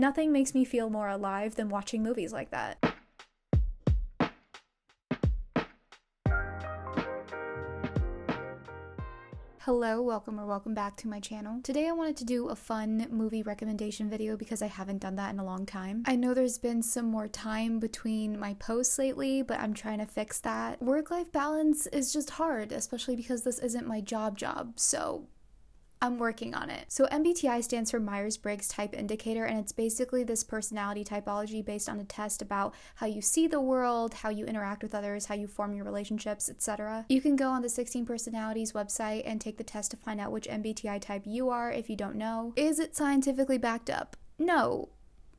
Nothing makes me feel more alive than watching movies like that. Hello, welcome back to my channel. Today I wanted to do a fun movie recommendation video because I haven't done that in a long time. I know there's been some more time between my posts lately, but I'm trying to fix that. Work-life balance is just hard, especially because this isn't my job, so I'm working on it. So MBTI stands for Myers-Briggs Type Indicator, and it's basically this personality typology based on a test about how you see the world, how you interact with others, how you form your relationships, etc. You can go on the 16 Personalities website and take the test to find out which MBTI type you are if you don't know. Is it scientifically backed up? No.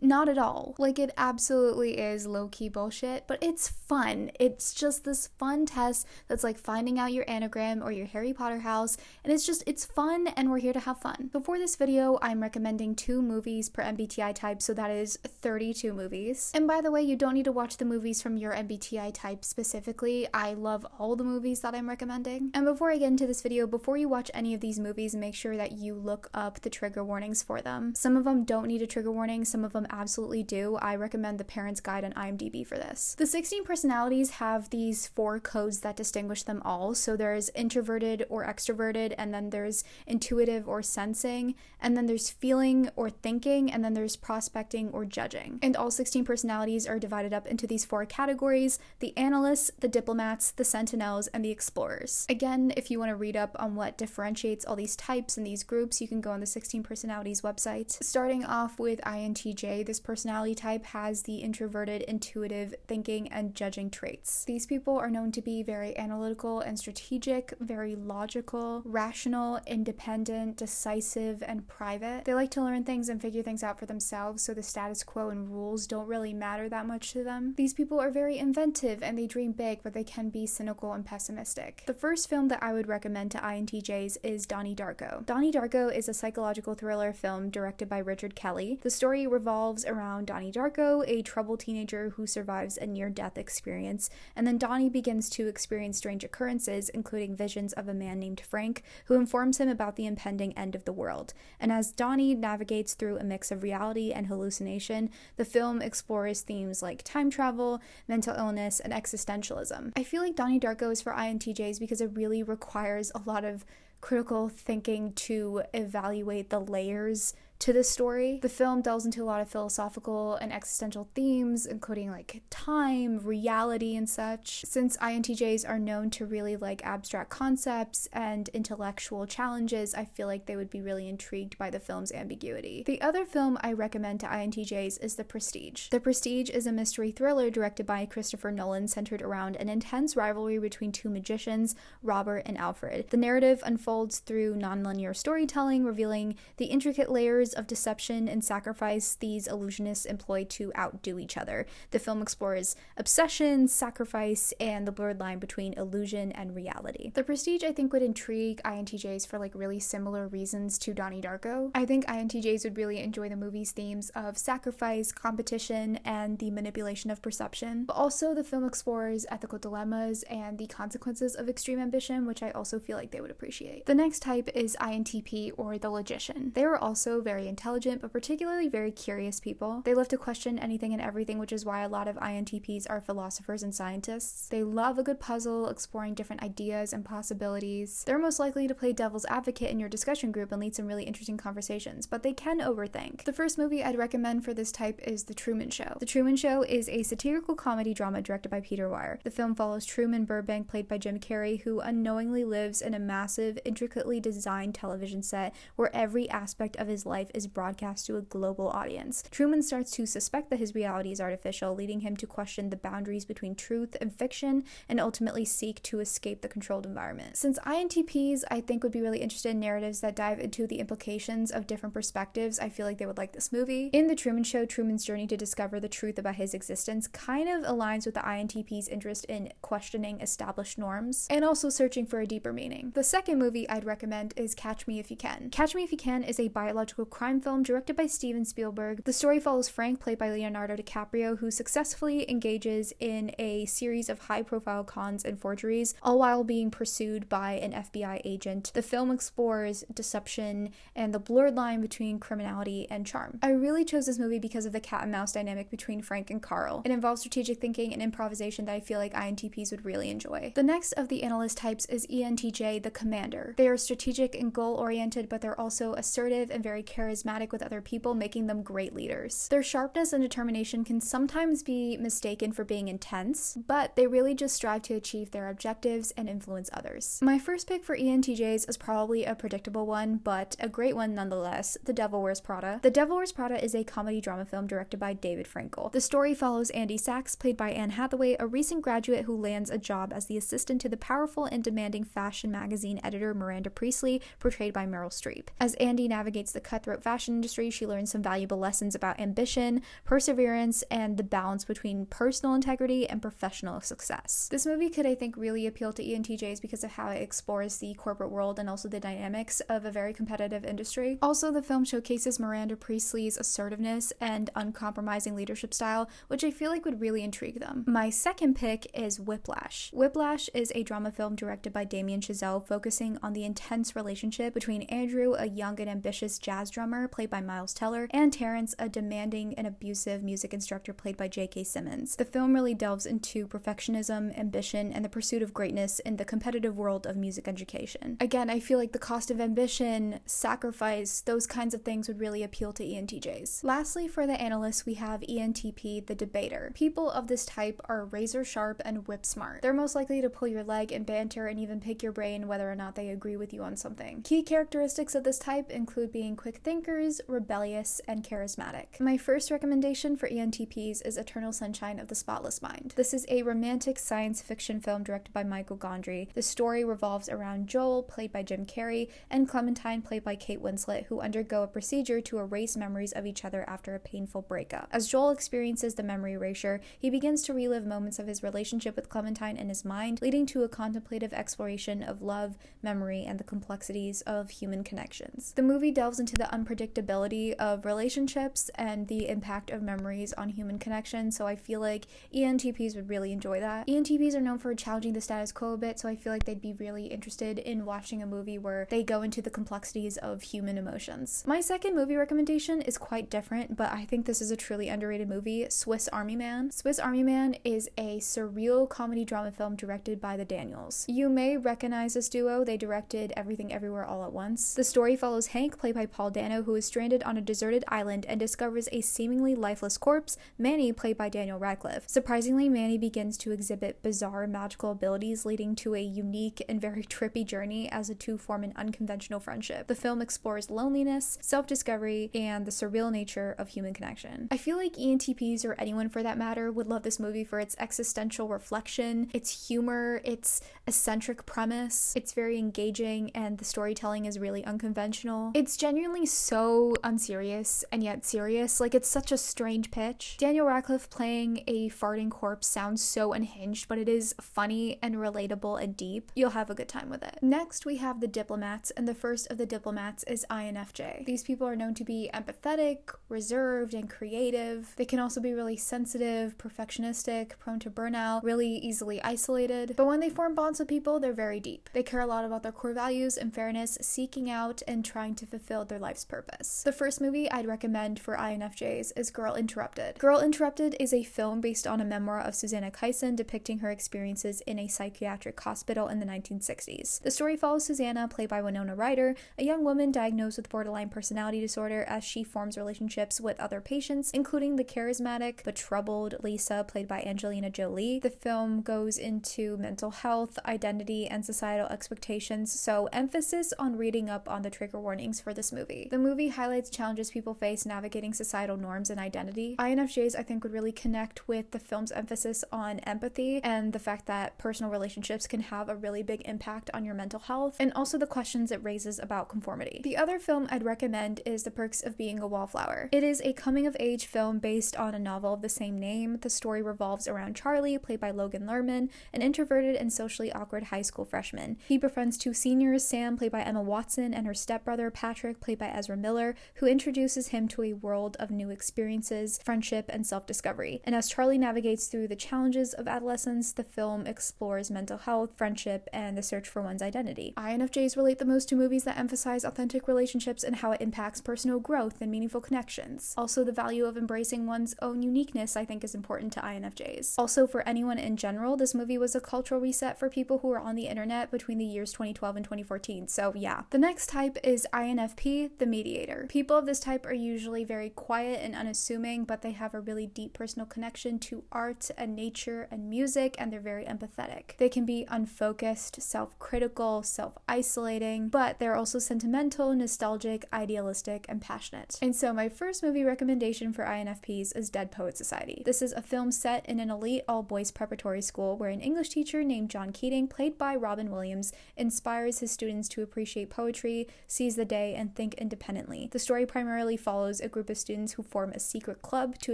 Not at all. Like, it absolutely is low-key bullshit, but it's fun. It's just this fun test that's like finding out your anagram or your Harry Potter house, and it's fun, and we're here to have fun. Before this video, I'm recommending 2 movies per MBTI type, so that is 32 movies. And by the way, you don't need to watch the movies from your MBTI type specifically. I love all the movies that I'm recommending. And before I get into this video, before you watch any of these movies, make sure that you look up the trigger warnings for them. Some of them don't need a trigger warning, some of them absolutely do. I recommend The Parent's Guide on IMDb for this. The 16 personalities have these 4 codes that distinguish them all. So there's introverted or extroverted, and then there's intuitive or sensing, and then there's feeling or thinking, and then there's prospecting or judging. And all 16 personalities are divided up into these 4 categories: the analysts, the diplomats, the sentinels, and the explorers. Again, if you want to read up on what differentiates all these types and these groups, you can go on the 16 personalities website. Starting off with INTJ, this personality type has the introverted, intuitive, thinking, and judging traits. These people are known to be very analytical and strategic, very logical, rational, independent, decisive, and private. They like to learn things and figure things out for themselves, so the status quo and rules don't really matter that much to them. These people are very inventive and they dream big, but they can be cynical and pessimistic. The first film that I would recommend to INTJs is Donnie Darko. Donnie Darko is a psychological thriller film directed by Richard Kelly. The story revolves around Donnie Darko, a troubled teenager who survives a near-death experience, and then Donnie begins to experience strange occurrences, including visions of a man named Frank, who informs him about the impending end of the world. And as Donnie navigates through a mix of reality and hallucination, the film explores themes like time travel, mental illness, and existentialism. I feel like Donnie Darko is for INTJs because it really requires a lot of critical thinking to evaluate the layers to the story. The film delves into a lot of philosophical and existential themes, including like time, reality, and such. Since INTJs are known to really like abstract concepts and intellectual challenges, I feel like they would be really intrigued by the film's ambiguity. The other film I recommend to INTJs is The Prestige. The Prestige is a mystery thriller directed by Christopher Nolan, centered around an intense rivalry between 2 magicians, Robert and Alfred. The narrative unfolds through nonlinear storytelling, revealing the intricate layers of deception and sacrifice these illusionists employ to outdo each other. The film explores obsession, sacrifice, and the blurred line between illusion and reality. The Prestige, I think, would intrigue INTJs for like really similar reasons to Donnie Darko. I think INTJs would really enjoy the movie's themes of sacrifice, competition, and the manipulation of perception. But also the film explores ethical dilemmas and the consequences of extreme ambition, which I also feel like they would appreciate. The next type is INTP, or the Logician. They are also very intelligent, but particularly very curious people. They love to question anything and everything, which is why a lot of INTPs are philosophers and scientists. They love a good puzzle, exploring different ideas and possibilities. They're most likely to play devil's advocate in your discussion group and lead some really interesting conversations, but they can overthink. The first movie I'd recommend for this type is The Truman Show. The Truman Show is a satirical comedy drama directed by Peter Weir. The film follows Truman Burbank, played by Jim Carrey, who unknowingly lives in a massive, intricately designed television set where every aspect of his life is broadcast to a global audience. Truman starts to suspect that his reality is artificial, leading him to question the boundaries between truth and fiction, and ultimately seek to escape the controlled environment. Since INTPs, I think, would be really interested in narratives that dive into the implications of different perspectives, I feel like they would like this movie. In The Truman Show, Truman's journey to discover the truth about his existence kind of aligns with the INTP's interest in questioning established norms, and also searching for a deeper meaning. The second movie I'd recommend is Catch Me If You Can. Catch Me If You Can is a biological crime film directed by Steven Spielberg. The story follows Frank, played by Leonardo DiCaprio, who successfully engages in a series of high-profile cons and forgeries, all while being pursued by an FBI agent. The film explores deception and the blurred line between criminality and charm. I really chose this movie because of the cat and mouse dynamic between Frank and Carl. It involves strategic thinking and improvisation that I feel like INTPs would really enjoy. The next of the analyst types is ENTJ, the commander. They are strategic and goal-oriented, but they're also assertive and very charismatic with other people, making them great leaders. Their sharpness and determination can sometimes be mistaken for being intense, but they really just strive to achieve their objectives and influence others. My first pick for ENTJs is probably a predictable one, but a great one nonetheless: The Devil Wears Prada. The Devil Wears Prada is a comedy drama film directed by David Frankel. The story follows Andy Sachs, played by Anne Hathaway, a recent graduate who lands a job as the assistant to the powerful and demanding fashion magazine editor Miranda Priestley, portrayed by Meryl Streep. As Andy navigates the cutthroat fashion industry, she learns some valuable lessons about ambition, perseverance, and the balance between personal integrity and professional success. This movie could, I think, really appeal to ENTJs because of how it explores the corporate world and also the dynamics of a very competitive industry. Also, the film showcases Miranda Priestley's assertiveness and uncompromising leadership style, which I feel like would really intrigue them. My second pick is Whiplash. Whiplash is a drama film directed by Damien Chazelle, focusing on the intense relationship between Andrew, a young and ambitious jazz drummer played by Miles Teller, and Terrence, a demanding and abusive music instructor played by J.K. Simmons. The film really delves into perfectionism, ambition, and the pursuit of greatness in the competitive world of music education. Again, I feel like the cost of ambition, sacrifice, those kinds of things would really appeal to ENTJs. Lastly, for the analysts, we have ENTP, the debater. People of this type are razor sharp and whip smart. They're most likely to pull your leg and banter and even pick your brain whether or not they agree with you on something. Key characteristics of this type include being quick thinkers, rebellious, and charismatic. My first recommendation for ENTPs is Eternal Sunshine of the Spotless Mind. This is a romantic science fiction film directed by Michael Gondry. The story revolves around Joel, played by Jim Carrey, and Clementine, played by Kate Winslet, who undergo a procedure to erase memories of each other after a painful breakup. As Joel experiences the memory erasure, he begins to relive moments of his relationship with Clementine in his mind, leading to a contemplative exploration of love, memory, and the complexities of human connections. The movie delves into the unpredictability of relationships and the impact of memories on human connections, so I feel like ENTPs would really enjoy that. ENTPs are known for challenging the status quo a bit, so I feel like they'd be really interested in watching a movie where they go into the complexities of human emotions. My second movie recommendation is quite different, but I think this is a truly underrated movie: Swiss Army Man. Swiss Army Man is a surreal comedy drama film directed by the Daniels. You may recognize this duo. They directed Everything Everywhere All at Once. The story follows Hank, played by Paul Dano, who is stranded on a deserted island and discovers a seemingly lifeless corpse, Manny, played by Daniel Radcliffe. Surprisingly, Manny begins to exhibit bizarre magical abilities, leading to a unique and very trippy journey as the two form an unconventional friendship. The film explores loneliness, self-discovery, and the surreal nature of human connection. I feel like ENTPs, or anyone for that matter, would love this movie for its existential reflection, its humor, its eccentric premise. It's very engaging, and the storytelling is really unconventional. It's genuinely so unserious and yet serious. Like, it's such a strange pitch. Daniel Radcliffe playing a farting corpse sounds so unhinged, but it is funny and relatable and deep. You'll have a good time with it. Next, we have the diplomats, and the first of the diplomats is INFJ. These people are known to be empathetic, reserved, and creative. They can also be really sensitive, perfectionistic, prone to burnout, really easily isolated. But when they form bonds with people, they're very deep. They care a lot about their core values and fairness, seeking out and trying to fulfill their life's purpose. The first movie I'd recommend for INFJs is Girl Interrupted. Girl Interrupted is a film based on a memoir of Susanna Kyson depicting her experiences in a psychiatric hospital in the 1960s. The story follows Susanna, played by Winona Ryder, a young woman diagnosed with borderline personality disorder, as she forms relationships with other patients, including the charismatic but troubled Lisa, played by Angelina Jolie. The film goes into mental health, identity, and societal expectations, so emphasis on reading up on the trigger warnings for this movie. The movie highlights challenges people face navigating societal norms and identity. INFJs, I think, would really connect with the film's emphasis on empathy and the fact that personal relationships can have a really big impact on your mental health, and also the questions it raises about conformity. The other film I'd recommend is The Perks of Being a Wallflower. It is a coming-of-age film based on a novel of the same name. The story revolves around Charlie, played by Logan Lerman, an introverted and socially awkward high school freshman. He befriends two seniors, Sam, played by Emma Watson, and her stepbrother, Patrick, played by Ezra Miller, who introduces him to a world of new experiences, friendship, and self-discovery. And as Charlie navigates through the challenges of adolescence, the film explores mental health, friendship, and the search for one's identity. INFJs relate the most to movies that emphasize authentic relationships and how it impacts personal growth and meaningful connections. Also, the value of embracing one's own uniqueness, I think, is important to INFJs. Also, for anyone in general, this movie was a cultural reset for people who were on the internet between the years 2012 and 2014, so yeah. The next type is INFP, the mediator. People of this type are usually very quiet and unassuming, but they have a really deep personal connection to art and nature and music, and they're very empathetic. They can be unfocused, self-critical, self-isolating, but they're also sentimental, nostalgic, idealistic, and passionate. And so my first movie recommendation for INFPs is Dead Poets Society. This is a film set in an elite all-boys preparatory school where an English teacher named John Keating, played by Robin Williams, inspires his students to appreciate poetry, seize the day, and think independently. The story primarily follows a group of students who form a secret club to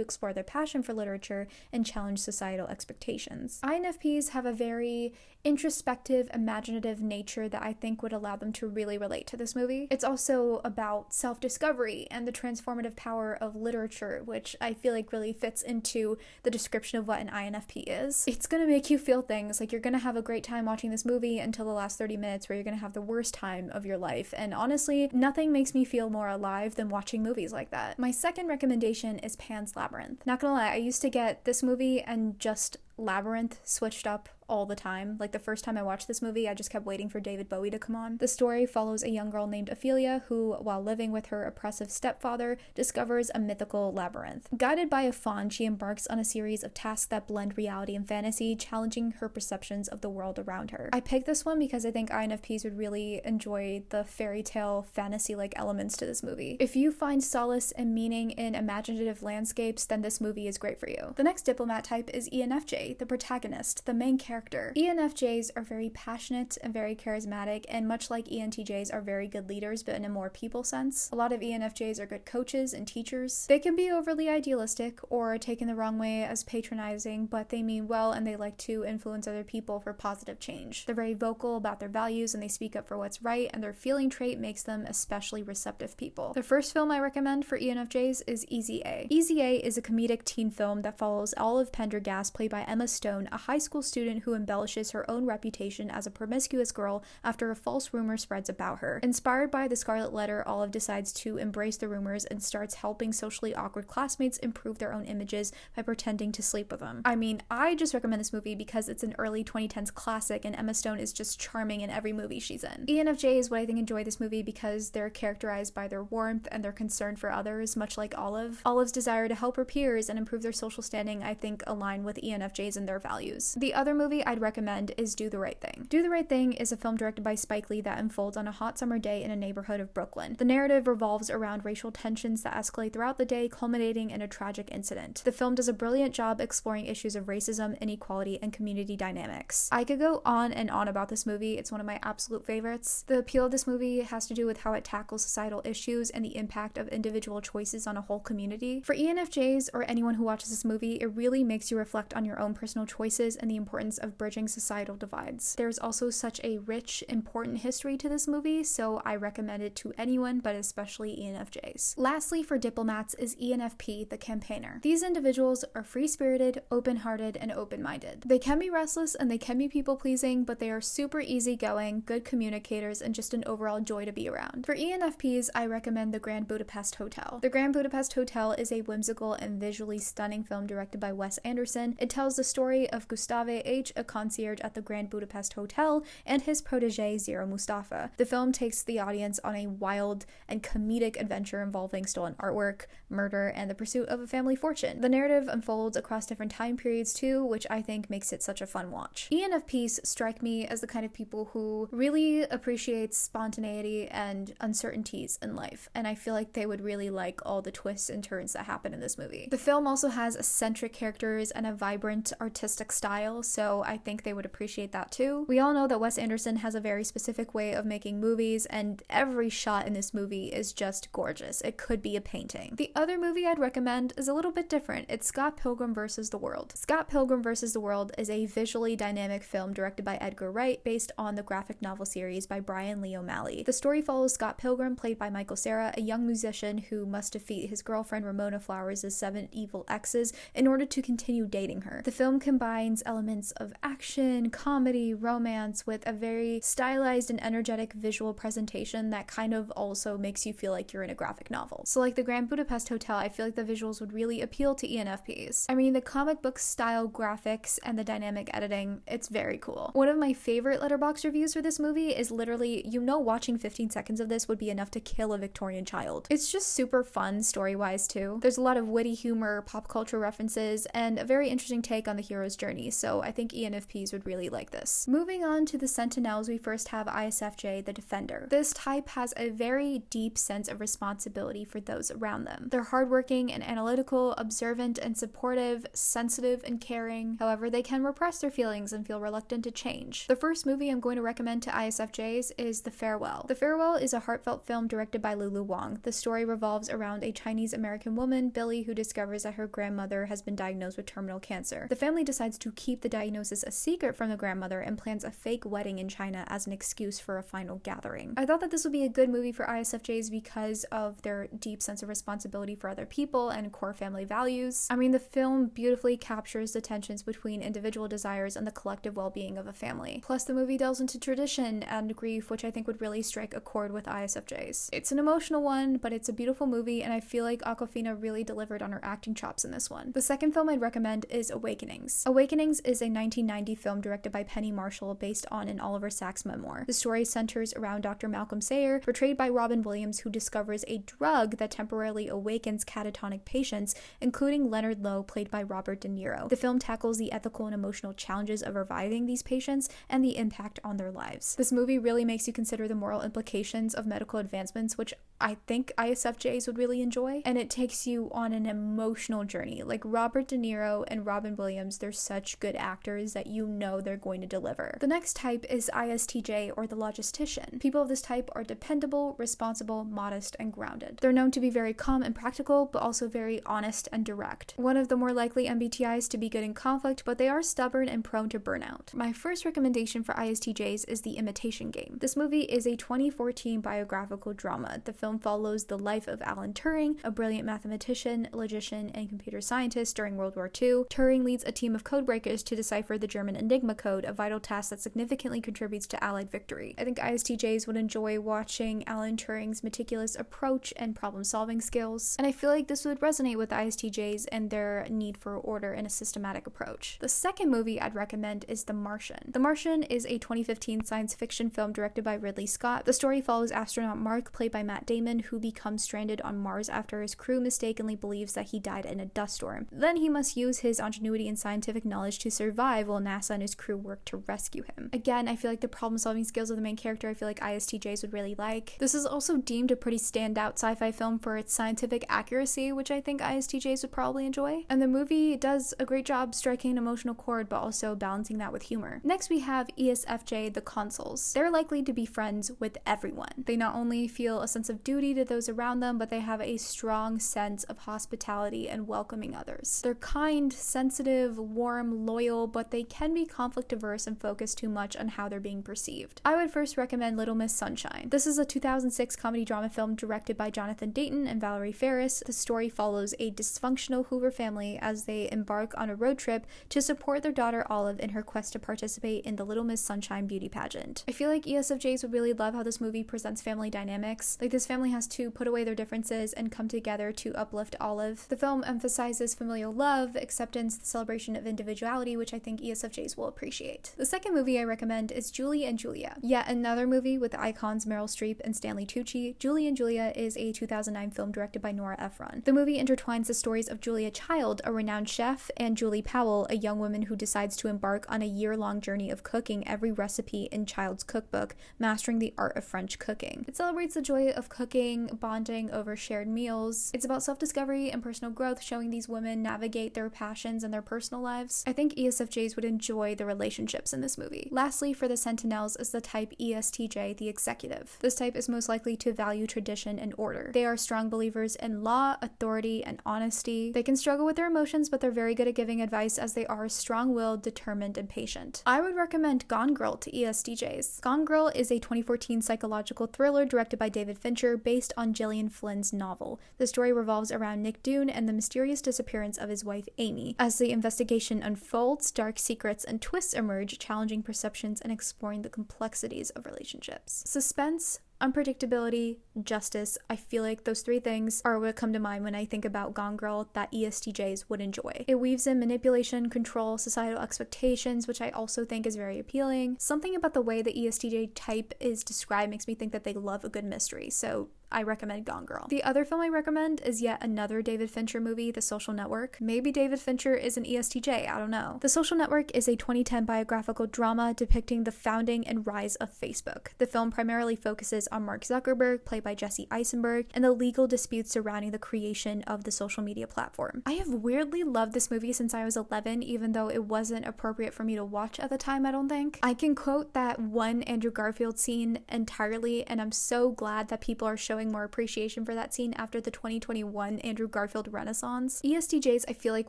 explore their passion for literature and challenge societal expectations. INFPs have a very introspective, imaginative nature that I think would allow them to really relate to this movie. It's also about self-discovery and the transformative power of literature, which I feel like really fits into the description of what an INFP is. It's gonna make you feel things, like you're gonna have a great time watching this movie until the last 30 minutes where you're gonna have the worst time of your life. And honestly, nothing makes me feel more alive than watching movies like that. My second recommendation is Pan's Labyrinth. Not gonna lie, I used to get this movie and just Labyrinth switched up all the time. Like the first time I watched this movie, I just kept waiting for David Bowie to come on. The story follows a young girl named Ophelia who, while living with her oppressive stepfather, discovers a mythical labyrinth. Guided by a faun, she embarks on a series of tasks that blend reality and fantasy, challenging her perceptions of the world around her. I picked this one because I think INFPs would really enjoy the fairy tale, fantasy-like elements to this movie. If you find solace and meaning in imaginative landscapes, then this movie is great for you. The next diplomat type is ENFJ, the protagonist, the main character. ENFJs are very passionate and very charismatic, and much like ENTJs are very good leaders, but in a more people sense. A lot of ENFJs are good coaches and teachers. They can be overly idealistic or taken the wrong way as patronizing, but they mean well and they like to influence other people for positive change. They're very vocal about their values and they speak up for what's right, and their feeling trait makes them especially receptive people. The first film I recommend for ENFJs is Easy A. Easy A is a comedic teen film that follows Olive Pendergast, played by Emma Stone, a high school student who embellishes her own reputation as a promiscuous girl after a false rumor spreads about her. Inspired by the Scarlet Letter, Olive decides to embrace the rumors and starts helping socially awkward classmates improve their own images by pretending to sleep with them. I mean, I just recommend this movie because it's an early 2010s classic and Emma Stone is just charming in every movie she's in. ENFJs would, I think, enjoy this movie because they're characterized by their warmth and their concern for others, much like Olive. Olive's desire to help her peers and improve their social standing, I think, align with ENFJs and their values. The other movie I'd recommend is Do the Right Thing. Do the Right Thing is a film directed by Spike Lee that unfolds on a hot summer day in a neighborhood of Brooklyn. The narrative revolves around racial tensions that escalate throughout the day, culminating in a tragic incident. The film does a brilliant job exploring issues of racism, inequality, and community dynamics. I could go on and on about this movie. It's one of my absolute favorites. The appeal of this movie has to do with how it tackles societal issues and the impact of individual choices on a whole community. For ENFJs or anyone who watches this movie, it really makes you reflect on your own personal choices and the importance of bridging societal divides. There's also such a rich, important history to this movie, so I recommend it to anyone, but especially ENFJs. Lastly, for diplomats is ENFP, the campaigner. These individuals are free-spirited, open-hearted, and open-minded. They can be restless and they can be people-pleasing, but they are super easygoing, good communicators, and just an overall joy to be around. For ENFPs, I recommend The Grand Budapest Hotel. The Grand Budapest Hotel is a whimsical and visually stunning film directed by Wes Anderson. It tells the story of Gustave H., a concierge at the Grand Budapest Hotel, and his protege Zero Mustafa. The film takes the audience on a wild and comedic adventure involving stolen artwork, murder, and the pursuit of a family fortune. The narrative unfolds across different time periods too, which I think makes it such a fun watch. ENFPs strike me as the kind of people who really appreciate spontaneity and uncertainties in life, and I feel like they would really like all the twists and turns that happen in this movie. The film also has eccentric characters and a vibrant different artistic style, so I think they would appreciate that too. We all know that Wes Anderson has a very specific way of making movies, and every shot in this movie is just gorgeous. It could be a painting. The other movie I'd recommend is a little bit different. It's Scott Pilgrim vs. the World. Scott Pilgrim vs. the World is a visually dynamic film directed by Edgar Wright based on the graphic novel series by Brian Lee O'Malley. The story follows Scott Pilgrim, played by Michael Cera, a young musician who must defeat his girlfriend Ramona Flowers' 7 evil exes in order to continue dating her. The film combines elements of action, comedy, romance with a very stylized and energetic visual presentation that kind of also makes you feel like you're in a graphic novel. So like the Grand Budapest Hotel, I feel like the visuals would really appeal to ENFPs. I mean, the comic book style graphics and the dynamic editing, it's very cool. One of my favorite letterboxd reviews for this movie is literally, watching 15 seconds of this would be enough to kill a Victorian child. It's just super fun story-wise too. There's a lot of witty humor, pop culture references, and a very interesting take on the hero's journey, so I think ENFPs would really like this. Moving on to the Sentinels, we first have ISFJ, the Defender. This type has a very deep sense of responsibility for those around them. They're hardworking and analytical, observant and supportive, sensitive and caring. However, they can repress their feelings and feel reluctant to change. The first movie I'm going to recommend to ISFJs is The Farewell. The Farewell is a heartfelt film directed by Lulu Wang. The story revolves around a Chinese-American woman, Billy, who discovers that her grandmother has been diagnosed with terminal cancer. The family decides to keep the diagnosis a secret from the grandmother and plans a fake wedding in China as an excuse for a final gathering. I thought that this would be a good movie for ISFJs because of their deep sense of responsibility for other people and core family values. I mean, the film beautifully captures the tensions between individual desires and the collective well-being of a family. Plus, the movie delves into tradition and grief, which I think would really strike a chord with ISFJs. It's an emotional one, but it's a beautiful movie, and I feel like Awkwafina really delivered on her acting chops in this one. The second film I'd recommend is Awakenings. Awakenings is a 1990 film directed by Penny Marshall based on an Oliver Sacks memoir. The story centers around Dr. Malcolm Sayer, portrayed by Robin Williams, who discovers a drug that temporarily awakens catatonic patients, including Leonard Lowe, played by Robert De Niro. The film tackles the ethical and emotional challenges of reviving these patients and the impact on their lives. This movie really makes you consider the moral implications of medical advancements, which I think ISFJs would really enjoy, and it takes you on an emotional journey. Like Robert De Niro and Robin Williams, they're such good actors that you know they're going to deliver. The next type is ISTJ, or the logistician. People of this type are dependable, responsible, modest, and grounded. They're known to be very calm and practical, but also very honest and direct. One of the more likely MBTIs to be good in conflict, but they are stubborn and prone to burnout. My first recommendation for ISTJs is The Imitation Game. This movie is a 2014 biographical drama. The film follows the life of Alan Turing, a brilliant mathematician, logician, and computer scientist during World War II. Turing leads a team of codebreakers to decipher the German Enigma code, a vital task that significantly contributes to Allied victory. I think ISTJs would enjoy watching Alan Turing's meticulous approach and problem-solving skills, and I feel like this would resonate with ISTJs and their need for order and a systematic approach. The second movie I'd recommend is The Martian. The Martian is a 2015 science fiction film directed by Ridley Scott. The story follows astronaut Mark, played by Matt Damon, who becomes stranded on Mars after his crew mistakenly believes that he died in a dust storm. Then he must use his ingenuity and scientific knowledge to survive while NASA and his crew work to rescue him. Again, I feel like the problem-solving skills of the main character I feel like ISTJs would really like. This is also deemed a pretty standout sci-fi film for its scientific accuracy, which I think ISTJs would probably enjoy. And the movie does a great job striking an emotional chord, but also balancing that with humor. Next, we have ESFJ, the Consuls. They're likely to be friends with everyone. They not only feel a sense of duty to those around them, but they have a strong sense of hospitality and welcoming others. They're kind, sensitive, warm, loyal, but they can be conflict averse and focus too much on how they're being perceived. I would first recommend Little Miss Sunshine. This is a 2006 comedy drama film directed by Jonathan Dayton and Valerie Ferris. The story follows a dysfunctional Hoover family as they embark on a road trip to support their daughter Olive in her quest to participate in the Little Miss Sunshine beauty pageant. I feel like ESFJs would really love how this movie presents family dynamics. Like, this family has to put away their differences and come together to uplift Olive. The film emphasizes familial love, acceptance, the celebration of individuality, which I think ESFJs will appreciate. The second movie I recommend is Julie and Julia. Yet another movie with the icons Meryl Streep and Stanley Tucci. Julie and Julia is a 2009 film directed by Nora Ephron. The movie intertwines the stories of Julia Child, a renowned chef, and Julie Powell, a young woman who decides to embark on a year-long journey of cooking every recipe in Child's cookbook, mastering the art of French cooking. It celebrates the joy of cooking cooking, bonding over shared meals. It's about self-discovery and personal growth, showing these women navigate their passions and their personal lives. I think ESFJs would enjoy the relationships in this movie. Lastly, for the Sentinels is the type ESTJ, the executive. This type is most likely to value tradition and order. They are strong believers in law, authority, and honesty. They can struggle with their emotions, but they're very good at giving advice as they are strong-willed, determined, and patient. I would recommend Gone Girl to ESTJs. Gone Girl is a 2014 psychological thriller directed by David Fincher based on Gillian Flynn's novel. The story revolves around Nick Dune and the mysterious disappearance of his wife Amy. As the investigation unfolds, dark secrets and twists emerge, challenging perceptions and exploring the complexities of relationships. Suspense, unpredictability, justice. I feel like those three things are what come to mind when I think about Gone Girl that ESTJs would enjoy. It weaves in manipulation, control, societal expectations, which I also think is very appealing. Something about the way the ESTJ type is described makes me think that they love a good mystery, so I recommend Gone Girl. The other film I recommend is yet another David Fincher movie, The Social Network. Maybe David Fincher is an ESTJ, I don't know. The Social Network is a 2010 biographical drama depicting the founding and rise of Facebook. The film primarily focuses on Mark Zuckerberg, played by Jesse Eisenberg, and the legal disputes surrounding the creation of the social media platform. I have weirdly loved this movie since I was 11, even though it wasn't appropriate for me to watch at the time, I don't think. I can quote that one Andrew Garfield scene entirely, and I'm so glad that people are showing more appreciation for that scene after the 2021 Andrew Garfield renaissance. ESTJs I feel like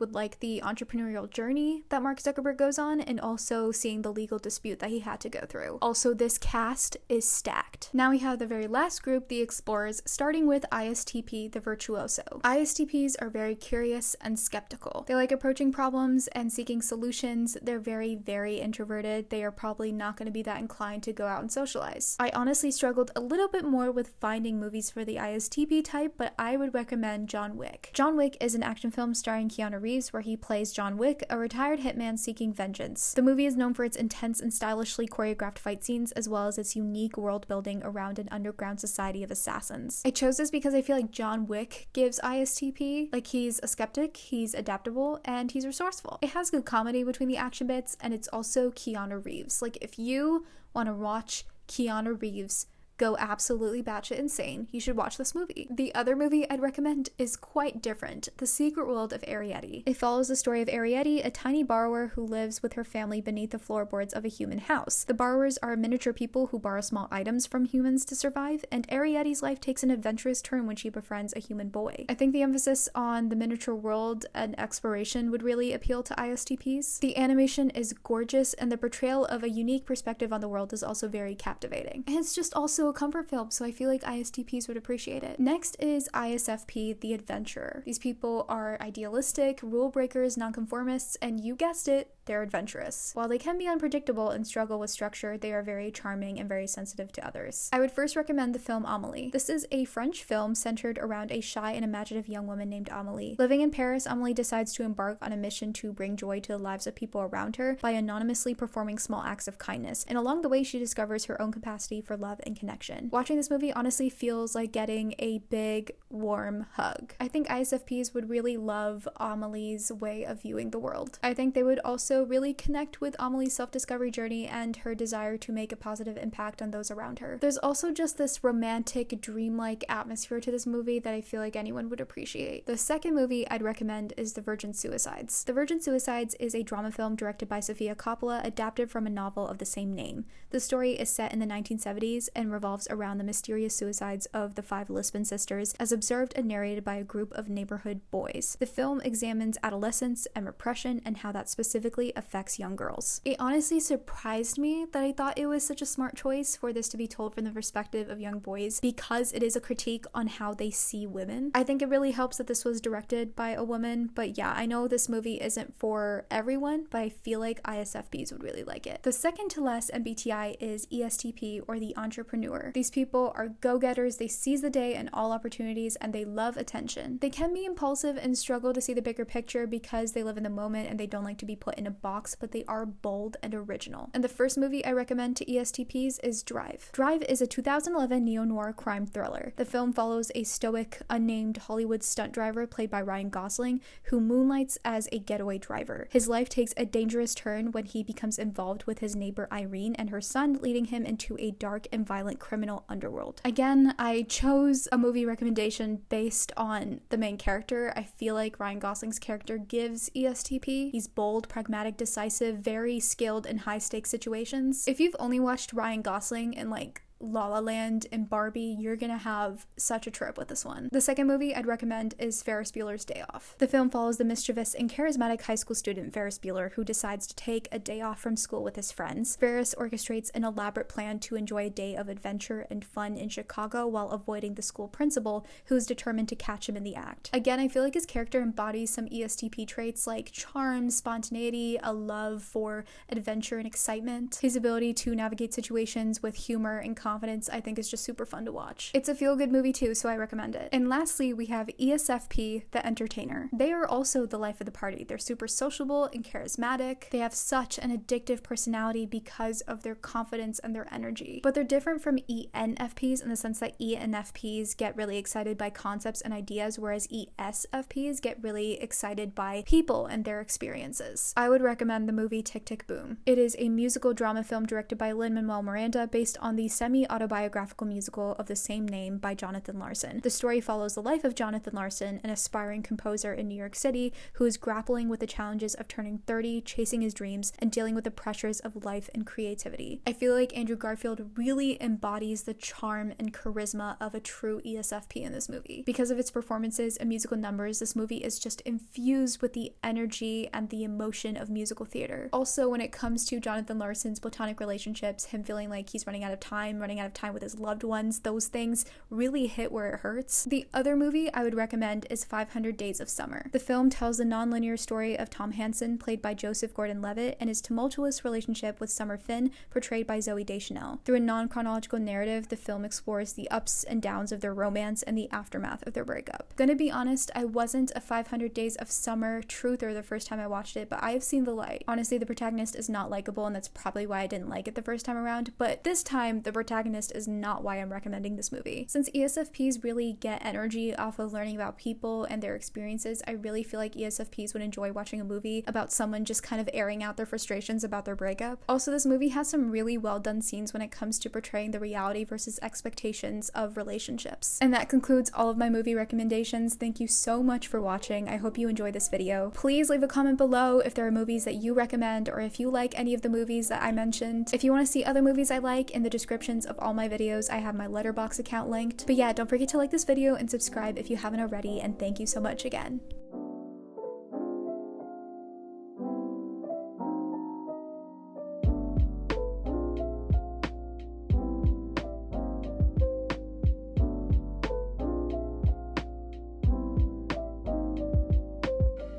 would like the entrepreneurial journey that Mark Zuckerberg goes on, and also seeing the legal dispute that he had to go through. Also, this cast is stacked. Now we have the very last group, the explorers, starting with ISTP, the virtuoso. ISTPs are very curious and skeptical. They like approaching problems and seeking solutions. They're very, very introverted. They are probably not going to be that inclined to go out and socialize. I honestly struggled a little bit more with finding movies for the ISTP type, but I would recommend John Wick. John Wick is an action film starring Keanu Reeves where he plays John Wick, a retired hitman seeking vengeance. The movie is known for its intense and stylishly choreographed fight scenes, as well as its unique world building around an underground society of assassins. I chose this because I feel like John Wick gives ISTP, like he's a skeptic, he's adaptable, and he's resourceful. It has good comedy between the action bits, and it's also Keanu Reeves. Like, if you want to watch Keanu Reeves go absolutely batshit insane, you should watch this movie. The other movie I'd recommend is quite different, The Secret World of Arrietty. It follows the story of Arrietty, a tiny borrower who lives with her family beneath the floorboards of a human house. The borrowers are miniature people who borrow small items from humans to survive, and Arrietty's life takes an adventurous turn when she befriends a human boy. I think the emphasis on the miniature world and exploration would really appeal to ISTPs. The animation is gorgeous, and the portrayal of a unique perspective on the world is also very captivating. And it's just also a comfort film, so I feel like ISTPs would appreciate it. Next is ISFP, the adventurer. These people are idealistic, rule breakers, nonconformists, and you guessed it, they're adventurous. While they can be unpredictable and struggle with structure, they are very charming and very sensitive to others. I would first recommend the film Amélie. This is a French film centered around a shy and imaginative young woman named Amélie. Living in Paris, Amélie decides to embark on a mission to bring joy to the lives of people around her by anonymously performing small acts of kindness, and along the way she discovers her own capacity for love and connection. Watching this movie honestly feels like getting a big, warm hug. I think ISFPs would really love Amélie's way of viewing the world. I think they would also really connect with Amélie's self-discovery journey and her desire to make a positive impact on those around her. There's also just this romantic, dreamlike atmosphere to this movie that I feel like anyone would appreciate. The second movie I'd recommend is The Virgin Suicides. The Virgin Suicides is a drama film directed by Sofia Coppola, adapted from a novel of the same name. The story is set in the 1970s and revolves around the mysterious suicides of the 5 Lisbon sisters, as observed and narrated by a group of neighborhood boys. The film examines adolescence and repression and how that specifically affects young girls. It honestly surprised me that I thought it was such a smart choice for this to be told from the perspective of young boys, because it is a critique on how they see women. I think it really helps that this was directed by a woman, but yeah, I know this movie isn't for everyone, but I feel like ISFPs would really like it. The second to last MBTI is ESTP, or the entrepreneur. These people are go-getters, they seize the day and all opportunities, and they love attention. They can be impulsive and struggle to see the bigger picture because they live in the moment and they don't like to be put in a box, but they are bold and original. And the first movie I recommend to ESTPs is Drive. Drive is a 2011 neo-noir crime thriller. The film follows a stoic, unnamed Hollywood stunt driver played by Ryan Gosling, who moonlights as a getaway driver. His life takes a dangerous turn when he becomes involved with his neighbor Irene and her son, leading him into a dark and violent criminal underworld. Again, I chose a movie recommendation based on the main character. I feel like Ryan Gosling's character gives ESTP. He's bold, pragmatic, decisive, very skilled in high-stakes situations. If you've only watched Ryan Gosling in like La La Land and Barbie, you're gonna have such a trip with this one. The second movie I'd recommend is Ferris Bueller's Day Off. The film follows the mischievous and charismatic high school student Ferris Bueller, who decides to take a day off from school with his friends. Ferris orchestrates an elaborate plan to enjoy a day of adventure and fun in Chicago while avoiding the school principal, who is determined to catch him in the act. Again, I feel like his character embodies some ESTP traits like charm, spontaneity, a love for adventure and excitement. His ability to navigate situations with humor and confidence, I think, is just super fun to watch. It's a feel-good movie too, so I recommend it. And lastly, we have ESFP, the entertainer. They are also the life of the party. They're super sociable and charismatic. They have such an addictive personality because of their confidence and their energy. But they're different from ENFPs in the sense that ENFPs get really excited by concepts and ideas, whereas ESFPs get really excited by people and their experiences. I would recommend the movie Tick, Tick, Boom. It is a musical drama film directed by Lin-Manuel Miranda based on the semi-autobiographical musical of the same name by Jonathan Larson. The story follows the life of Jonathan Larson, an aspiring composer in New York City who is grappling with the challenges of turning 30, chasing his dreams, and dealing with the pressures of life and creativity. I feel like Andrew Garfield really embodies the charm and charisma of a true ESFP in this movie. Because of its performances and musical numbers, this movie is just infused with the energy and the emotion of musical theater. Also, when it comes to Jonathan Larson's platonic relationships, him feeling like he's running out of time with his loved ones, those things really hit where it hurts. The other movie I would recommend is 500 Days of Summer. The film tells the non-linear story of Tom Hansen, played by Joseph Gordon-Levitt, and his tumultuous relationship with Summer Finn, portrayed by Zooey Deschanel. Through a non-chronological narrative, the film explores the ups and downs of their romance and the aftermath of their breakup. Gonna be honest, I wasn't a 500 Days of Summer truther the first time I watched it, but I have seen the light. Honestly, the protagonist is not likable, and that's probably why I didn't like it the first time around, but this time, the protagonist is not why I'm recommending this movie. Since ESFPs really get energy off of learning about people and their experiences, I really feel like ESFPs would enjoy watching a movie about someone just kind of airing out their frustrations about their breakup. Also, this movie has some really well done scenes when it comes to portraying the reality versus expectations of relationships. And that concludes all of my movie recommendations. Thank you so much for watching. I hope you enjoyed this video. Please leave a comment below if there are movies that you recommend or if you like any of the movies that I mentioned. If you want to see other movies I like, in the descriptions of all my videos I have my letterboxd account linked. But yeah, don't forget to like this video and subscribe if you haven't already, and thank you so much again.